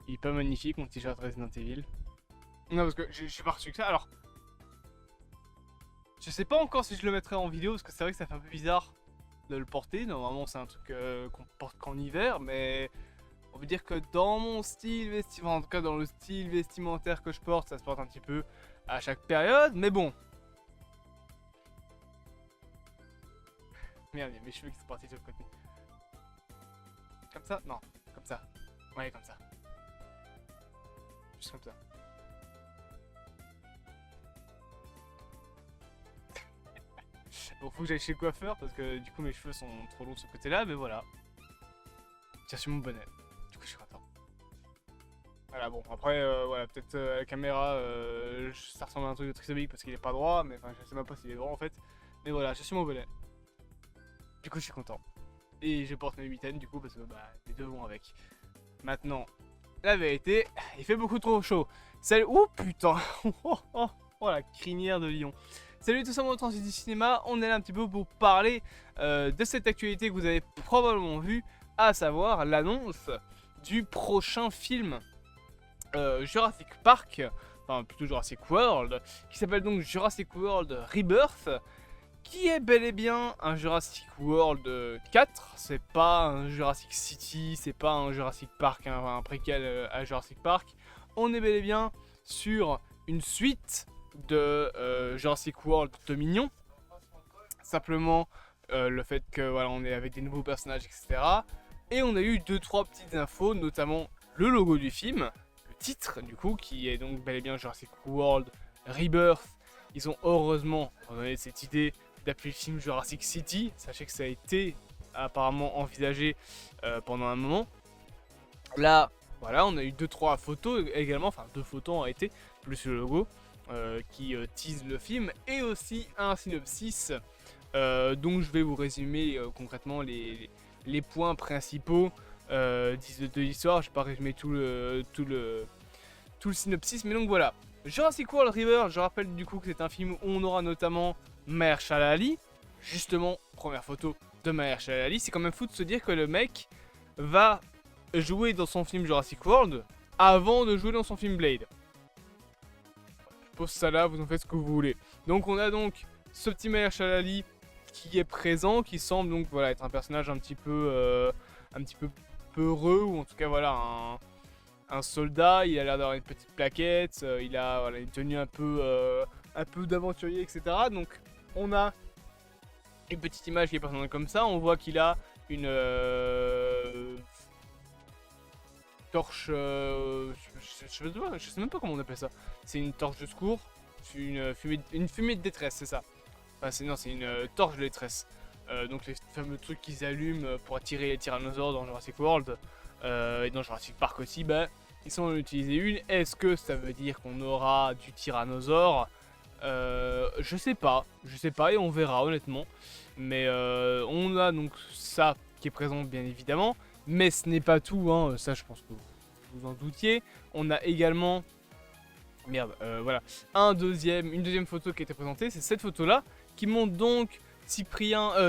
Il est pas magnifique mon t-shirt Resident Evil. Non, parce que je suis pas reçu que ça. Alors, je sais pas encore si je le mettrai en vidéo parce que c'est vrai que ça fait un peu bizarre de le porter. Normalement, c'est un truc qu'on porte qu'en hiver, mais on veut dire que dans mon style vestimentaire, en tout cas dans le style vestimentaire que je porte, ça se porte un petit peu à chaque période. Mais bon. Merde, il y a mes cheveux qui sont partis de l'autre côté. Comme ça? Non, comme ça. Ouais, comme ça. Juste comme ça. Bon, faut que j'aille chez le coiffeur parce que du coup mes cheveux sont trop longs de ce côté-là, mais voilà. J'ai reçu mon bonnet. Du coup, je suis content. Voilà, bon, après, voilà, peut-être à la caméra, ça ressemble à un truc de trisomique parce qu'il est pas droit, mais enfin, je sais même pas s'il est droit en fait. Mais voilà, j'ai reçu mon bonnet. Du coup, je suis content. Et je porte mes mitaines du coup parce que bah, les deux vont avec. Maintenant, la vérité, il fait beaucoup trop chaud. Salut. Oh putain. Oh la crinière de lion. Salut tout ça, mon Transit du cinéma. On est là un petit peu pour parler de cette actualité que vous avez probablement vue, à savoir l'annonce du prochain film Jurassic Park, enfin plutôt Jurassic World, qui s'appelle donc Jurassic World Rebirth, qui est bel et bien un Jurassic World 4, c'est pas un Jurassic City, c'est pas un Jurassic Park, un préquel à Jurassic Park. On est bel et bien sur une suite de Jurassic World Dominion. Simplement le fait que voilà, on est avec des nouveaux personnages, etc. Et on a eu 2-3 petites infos, notamment le logo du film, le titre du coup, qui est donc bel et bien Jurassic World Rebirth. Ils ont heureusement donné cette idée d'appeler le film Jurassic City. Sachez que ça a été apparemment envisagé pendant un moment. Là, voilà, on a eu 2-3 photos également, enfin 2 photos en été, plus le logo qui tease le film, et aussi un synopsis dont je vais vous résumer concrètement les points principaux de l'histoire. Je vais pas résumer tout le synopsis, mais donc voilà. Jurassic World River, je rappelle du coup que c'est un film où on aura notamment Mahershala Ali. Justement, première photo de Mahershala Ali. C'est quand même fou de se dire que le mec va jouer dans son film Jurassic World avant de jouer dans son film Blade. Je pose ça là, vous en faites ce que vous voulez. Donc on a donc ce petit Mahershala Ali qui est présent, qui semble donc voilà être un personnage un petit peu peureux, ou en tout cas voilà un soldat. Il a l'air d'avoir une petite plaquette, il a voilà, une tenue un peu d'aventurier, etc. Donc on a une petite image qui est présentée comme ça. On voit qu'il a une torche, je sais même pas comment on appelle ça. C'est une torche de secours, une fumée de détresse, c'est ça. Enfin, c'est une torche de détresse. Donc les fameux trucs qu'ils allument pour attirer les tyrannosaures dans Jurassic World et dans Jurassic Park aussi, bah, ils sont en utiliser une. Est-ce que ça veut dire qu'on aura du tyrannosaure? Je sais pas et on verra honnêtement. Mais on a donc ça qui est présent bien évidemment, mais ce n'est pas tout, hein, ça je pense que vous en doutiez. On a également, voilà, une deuxième photo qui a été présentée, c'est cette photo là, qui montre donc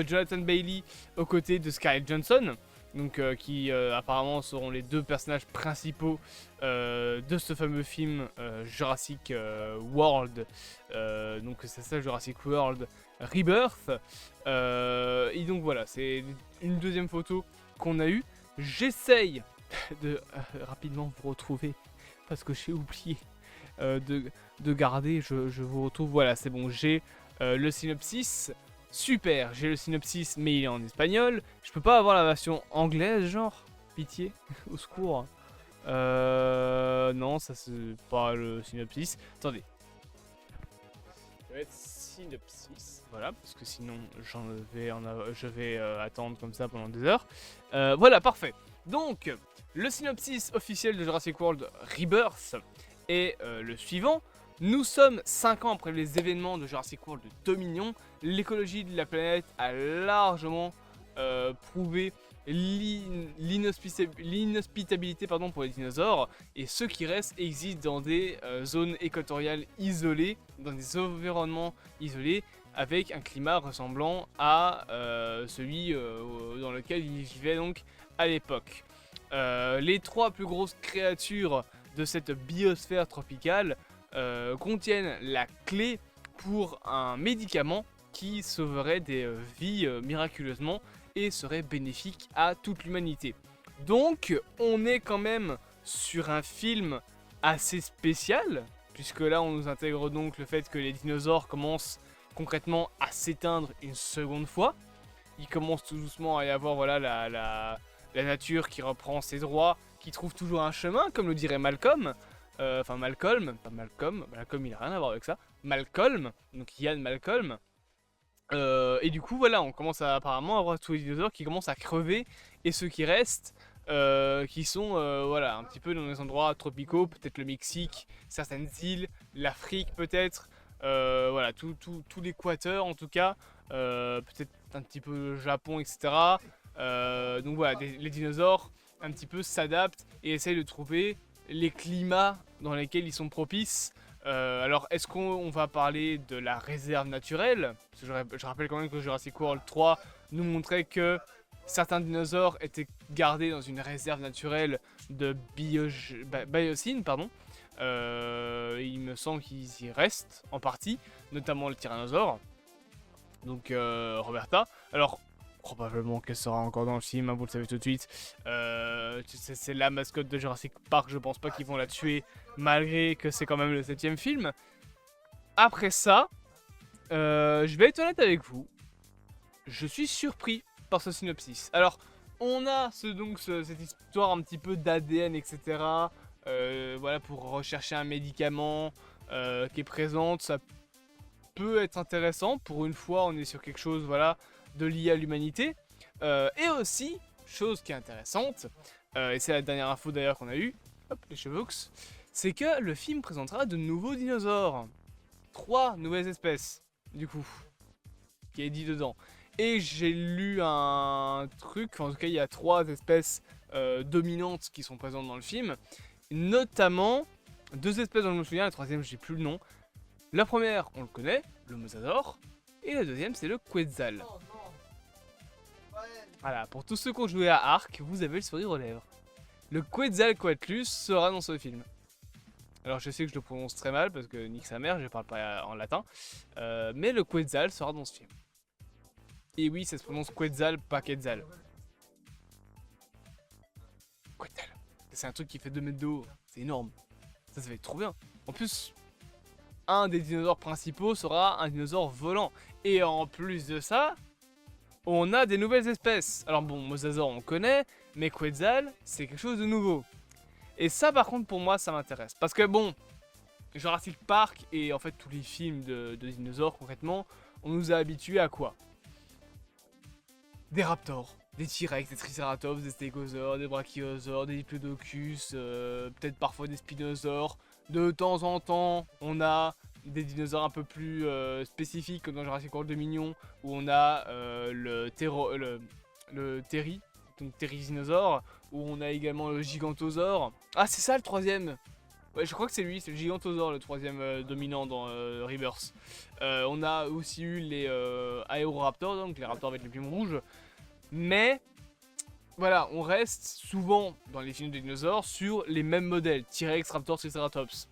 Jonathan Bailey aux côtés de Scarlett Johansson, donc qui apparemment seront les deux personnages principaux de ce fameux film Jurassic World. Donc c'est ça, Jurassic World Rebirth. Et donc voilà, c'est une deuxième photo qu'on a eue. J'essaye de rapidement vous retrouver parce que j'ai oublié de garder. Je vous retrouve. Voilà, c'est bon, j'ai le synopsis. Super, j'ai le synopsis, mais il est en espagnol. Je peux pas avoir la version anglaise, genre? Pitié, au secours. Non, ça c'est pas le synopsis. Attendez. Ça va être synopsis. Voilà, parce que sinon je vais attendre comme ça pendant des heures. Voilà, parfait. Donc, le synopsis officiel de Jurassic World Rebirth est le suivant. Nous sommes 5 ans après les événements de Jurassic World Dominion. L'écologie de la planète a largement prouvé l'inhospitabilité pour les dinosaures, et ceux qui restent existent dans des zones équatoriales isolées, dans des environnements isolés, avec un climat ressemblant à celui dans lequel ils vivaient donc à l'époque. les 3 plus grosses créatures de cette biosphère tropicale contiennent la clé pour un médicament qui sauverait des vies miraculeusement et serait bénéfique à toute l'humanité. Donc on est quand même sur un film assez spécial, puisque là on nous intègre donc le fait que les dinosaures commencent concrètement à s'éteindre une seconde fois. Il commence tout doucement à y avoir voilà, la nature qui reprend ses droits, qui trouve toujours un chemin, comme le dirait Malcolm. Enfin Malcolm, pas Malcolm, Malcolm il a rien à voir avec ça. Malcolm, donc Ian Malcolm. Et du coup voilà, on commence à apparemment avoir tous les dinosaures qui commencent à crever, et ceux qui restent, qui sont voilà, un petit peu dans des endroits tropicaux, peut-être le Mexique, certaines îles, l'Afrique peut-être, voilà, tout l'équateur en tout cas, peut-être un petit peu le Japon, etc. Donc voilà, les dinosaures un petit peu s'adaptent et essayent de trouver les climats dans lesquels ils sont propices. Alors est-ce qu'on va parler de la réserve naturelle? Parce que je rappelle quand même que Jurassic World 3 nous montrait que certains dinosaures étaient gardés dans une réserve naturelle de biocine, pardon. Il me semble qu'ils y restent en partie, notamment le tyrannosaure. Donc Roberta. Alors probablement qu'elle sera encore dans le film, hein, vous le savez tout de suite. C'est la mascotte de Jurassic Park, je pense pas qu'ils vont la tuer, malgré que c'est quand même le 7ème film. Après ça, je vais être honnête avec vous, je suis surpris par ce synopsis. Alors, on a cette histoire un petit peu d'ADN, etc. Voilà, pour rechercher un médicament qui est présente, ça peut être intéressant. Pour une fois, on est sur quelque chose, voilà, de lié à l'humanité. Et aussi, chose qui est intéressante, et c'est la dernière info d'ailleurs qu'on a eue, hop, les chevaux, c'est que le film présentera de nouveaux dinosaures. 3 nouvelles espèces, du coup, qui est dit dedans. Et j'ai lu un truc, en tout cas il y a 3 espèces dominantes qui sont présentes dans le film, notamment 2 espèces dont je me souviens, la 3ème je sais plus le nom. La première, on le connaît, le mosasaure, et la 2ème c'est le quetzal. Voilà, pour tous ceux qui ont joué à Ark, vous avez le sourire aux lèvres. Le Quetzalcoatlus sera dans ce film. Alors je sais que je le prononce très mal parce que nique sa mère, je parle pas en latin. Mais le Quetzal sera dans ce film. Et oui, ça se prononce Quetzal, pas Quetzal. Quetzal. C'est un truc qui fait 2 mètres de haut, c'est énorme. Ça va être trop bien. En plus, un des dinosaures principaux sera un dinosaure volant. Et en plus de ça, on a des nouvelles espèces. Alors bon, mosasaure on connaît, mais Quetzal, c'est quelque chose de nouveau. Et ça par contre pour moi ça m'intéresse. Parce que bon, Jurassic Park et en fait tous les films de dinosaures concrètement, on nous a habitués à quoi? Des raptors, des T-Rex, des Triceratops, des Stégosaures, des Brachiosaures, des Diplodocus, peut-être parfois des Spinosaures. De temps en temps, on a des dinosaures un peu plus spécifiques comme dans Jurassic World Dominion, où on a le Terry, donc Therizinosaure, où on a également le Gigantosaure. Ah c'est ça le 3ème. Ouais, je crois que c'est lui, c'est le Gigantosaure, le 3ème dominant dans Rebirth. On a aussi eu les Aeroraptors, donc les raptors avec les plumes rouges. Mais voilà, on reste souvent dans les films de dinosaures sur les mêmes modèles, T-Rex, Raptor, Triceratops.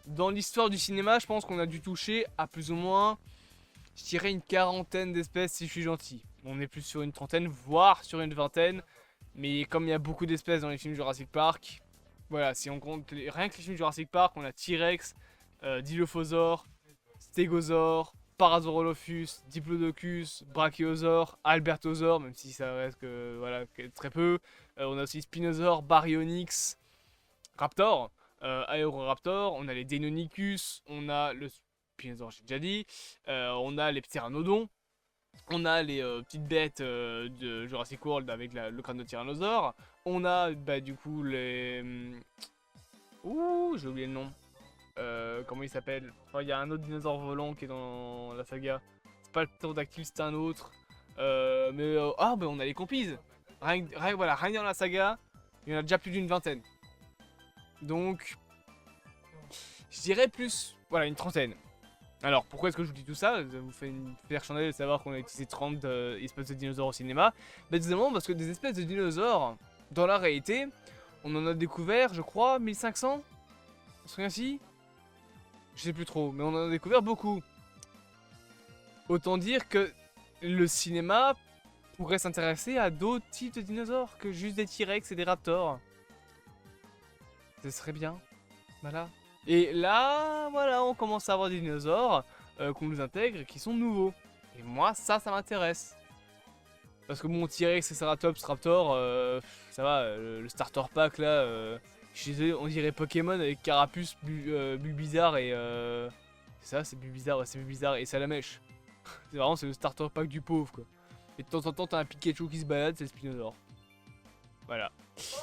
Dans l'histoire du cinéma, je pense qu'on a dû toucher à plus ou moins, je dirais une 40aine d'espèces si je suis gentil. On est plus sur une 30aine, voire sur une 20aine. Mais comme il y a beaucoup d'espèces dans les films Jurassic Park, voilà, si on compte rien que les films Jurassic Park, on a T-Rex, Dilophosaure, Stégosaure, Parasaurolophus, Diplodocus, Brachiosaure, Albertosaure, même si ça reste que voilà, très peu. On a aussi Spinosaure, Baryonyx, Raptor, Aeroraptor, on a les Deinonychus, on a le Spinosaure, j'ai déjà dit, on a les Pteranodons, on a les petites bêtes de Jurassic World avec le crâne de tyrannosaure, on a bah, du coup les... Ouh, j'ai oublié le nom. Comment il s'appelle? Il y a un autre dinosaure volant qui est dans la saga. C'est pas le ptérodactyle, c'est un autre. Ah, bah on a les compises. Voilà, rien que dans la saga, il y en a déjà plus d'une 20aine. Donc, je dirais plus, voilà, une 30aine. Alors, pourquoi est-ce que je vous dis tout ça? Ça vous fait une fière chandelle de savoir qu'on a utilisé 30 espèces de dinosaures au cinéma. Bah, tout simplement parce que des espèces de dinosaures, dans la réalité, on en a découvert, je crois, 1500. On se souvient ainsi? Je sais plus trop, mais on en a découvert beaucoup. Autant dire que le cinéma pourrait s'intéresser à d'autres types de dinosaures que juste des T-Rex et des Raptors. Ce serait bien. Voilà. Et là, voilà, on commence à avoir des dinosaures qu'on nous intègre et qui sont nouveaux. Et moi, ça m'intéresse. Parce que mon T-Rex, Triceratops, Raptor, ça va, le starter pack là, je suis désolé, on dirait Pokémon avec Carapuce, Bulbizarre et c'est ça, c'est Bulbizarre, ouais, c'est Bulbizarre et Salamèche. C'est vraiment, c'est le starter pack du pauvre quoi. Et de temps en temps, t'as un Pikachu qui se balade, c'est le Spinosaure. Voilà.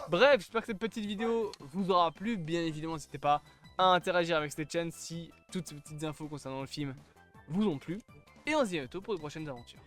Bref, j'espère que cette petite vidéo vous aura plu. Bien évidemment, n'hésitez pas à interagir avec cette chaîne si toutes ces petites infos concernant le film vous ont plu. Et on se dit à bientôt pour de prochaines aventures.